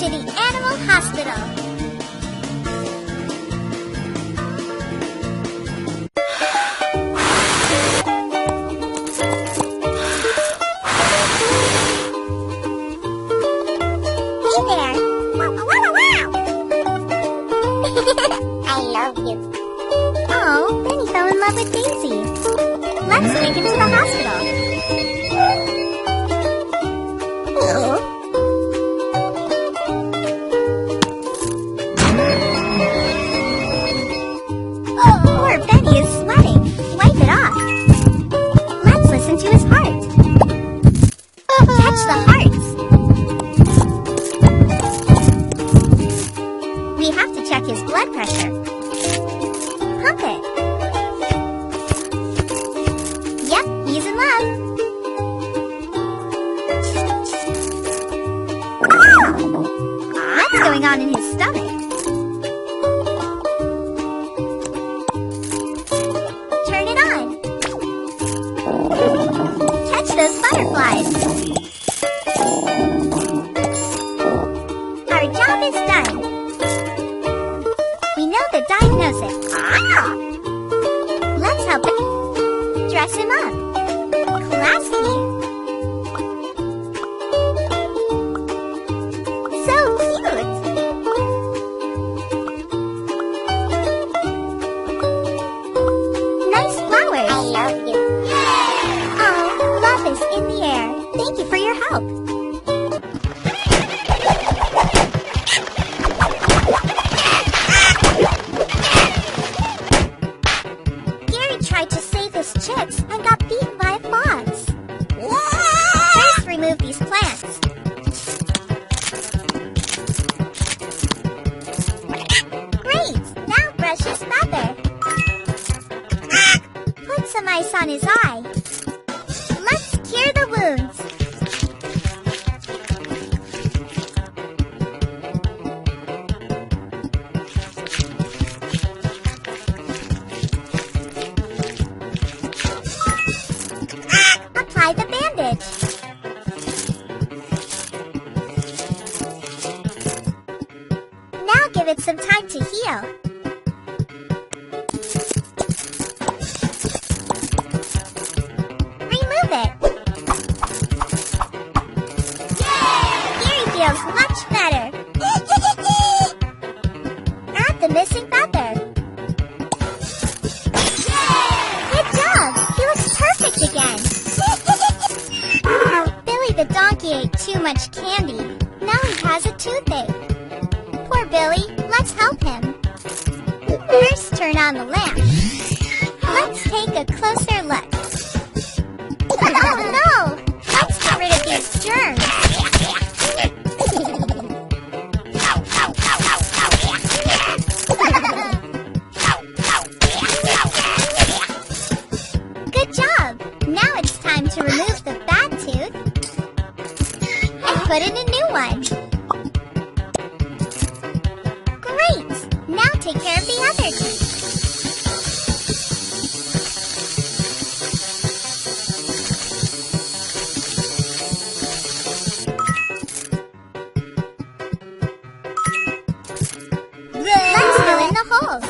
to the animal hospital. Hey there. I love you. Oh, Benny fell in love with Daisy. Let's take him to the hospital. Poor Benny is sweating. Wipe it off. Let's listen to his heart. Touch the hearts. We have to check his blood pressure. Pump it. Yep, he's in love. What's going on in his stomach? Turn it on. Catch those butterflies. Our job is done. We know the diagnosis. Let's help him. Dress him up. Classy. So cute. Nice flowers. I love you. Oh, love is in the air. Thank you for your help. Gary tried to save his chicks and got beaten by a fox. First, remove these plants. Great! Now brush his feather. Put some ice on his eye. Let's cure the wounds. Apply the bandage. Now give it some time to heal. Remove it. Gary feels much better. Add the missing feather. Good job. He looks perfect again. Billy the donkey ate too much candy. Now he has a toothache. Poor Billy. Let's help him. First, turn on the lamp. Let's take a closer look. Oh no! Let's get rid of these germs. Good job! Now it's time to remove the bad tooth and put in a new one. Great! Now take care of the other teeth. Let's fill in the holes.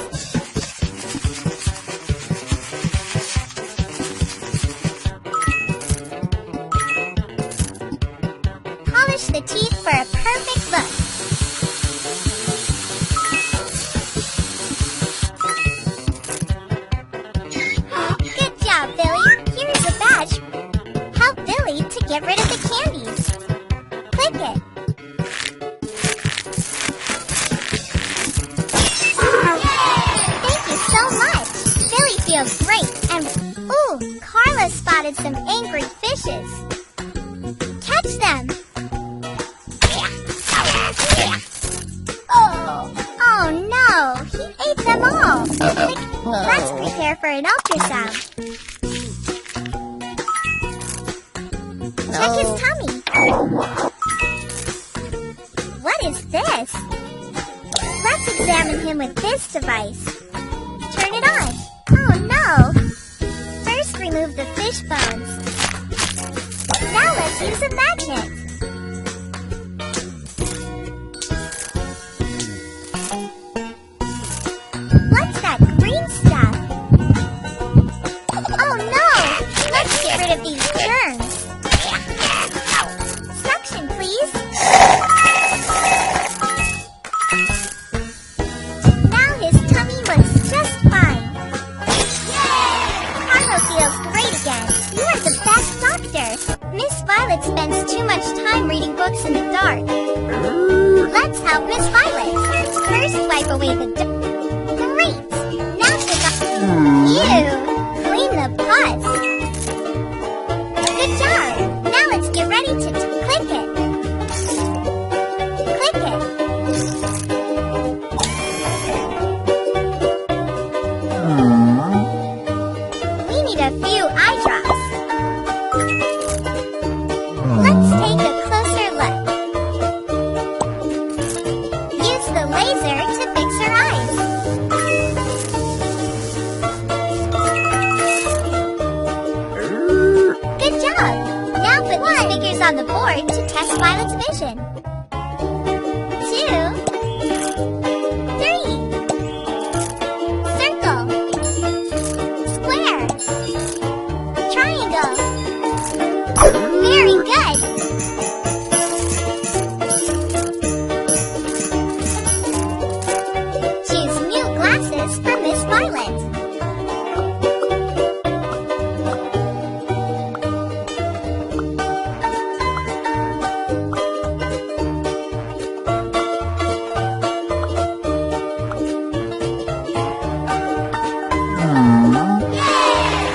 Polish the teeth for a perfect look. Good job, Billy. Here's a badge. Help Billy to get rid of the candies. Click it. Thank you so much. Billy feels great. And, ooh, Carla spotted some angry fishes. Catch them. Oh no, he ate them all. Let's prepare for an ultrasound. Check his tummy. What is this? Let's examine him with this device. Turn it on. Oh no! First remove the fish bones. Now let's use a magnet. help Miss Violet. First, wipe away the dirt. Great! Now take off. Ew! Clean the pus. Good job! Now let's get ready to click it. Click it. We need a few eye drops. Let's take a closer look. Use the laser to fix her eyes. Good job! Now put these figures on the board to test Violet's vision. 2, 3. Circle. Square. Triangle. Very good! Choose new glasses for Miss Violet.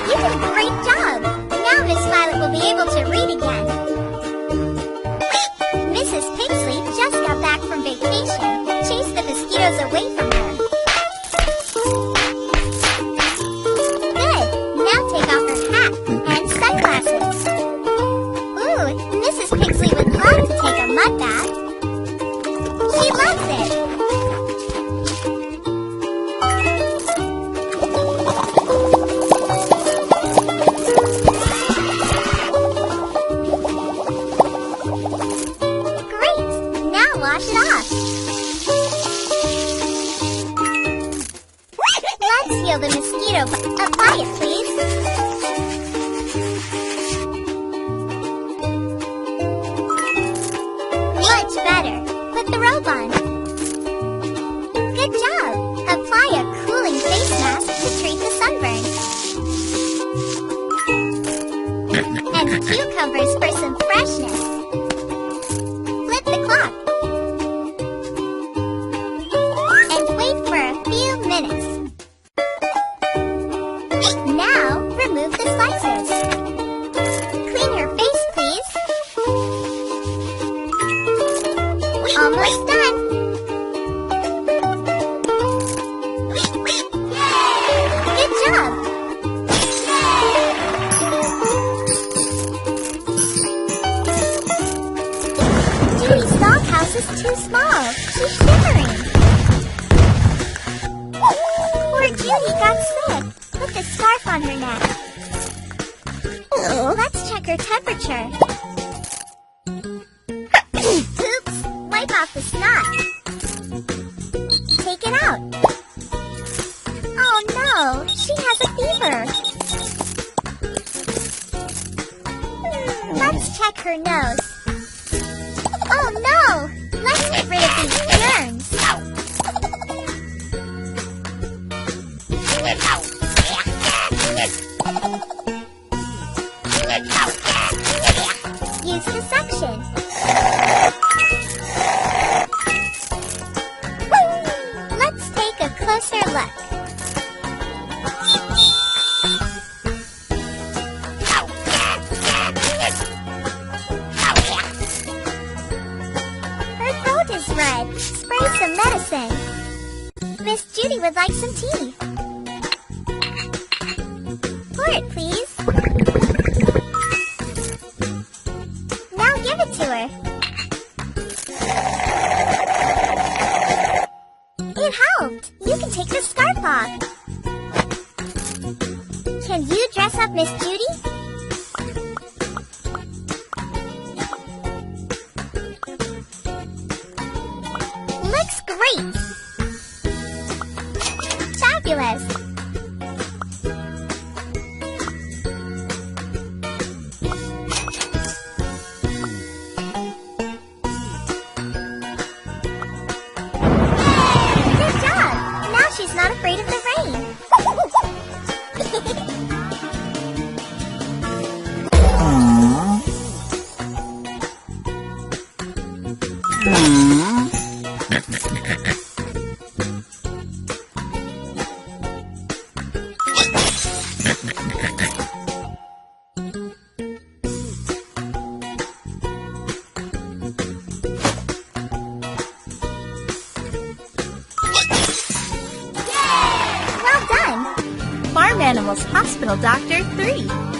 You did a great job! Now Miss Violet will be able to read again. Mrs. Pigsley just got back from vacation. Chase the mosquitoes away from her. Good! Now take off her hat and sunglasses. Ooh, Mrs. Pigsley would love to take a mud bath. She loves it. Great! Now wash it off. Let's heal the mosquito bite. Apply it, please. Much better. Put the robe on. Good job. Apply a cooling face mask to treat the sunburn. And cucumbers for some freshness. Flip the clock. And wait for a few minutes. Now, remove the slices. Clean her face, please. Almost done. Good job. Judy's doghouse is too small. She's shivering. Poor Judy got sick. Put the scarf on her neck. Let's check her temperature. Oops! Wipe off the snot. Take it out. Oh no! She has a fever. Let's check her nose. Oh no! Let's get rid of these germs. Use the suction. Let's take a closer look. Her throat is red. Spray some medicine. Miss Judy would like some tea. Pour it, please. Now give it to her. It helped. You can take the scarf off. Can you dress up Miss Judy? Looks great. Fabulous. She's not afraid of the rain. Animals Hospital Doctor 3.